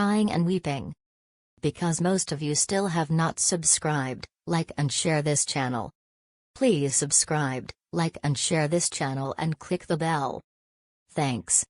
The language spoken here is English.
crying and weeping. Because most of you still have not subscribed, like and share this channel. Please subscribe, like and share this channel and click the bell. Thanks.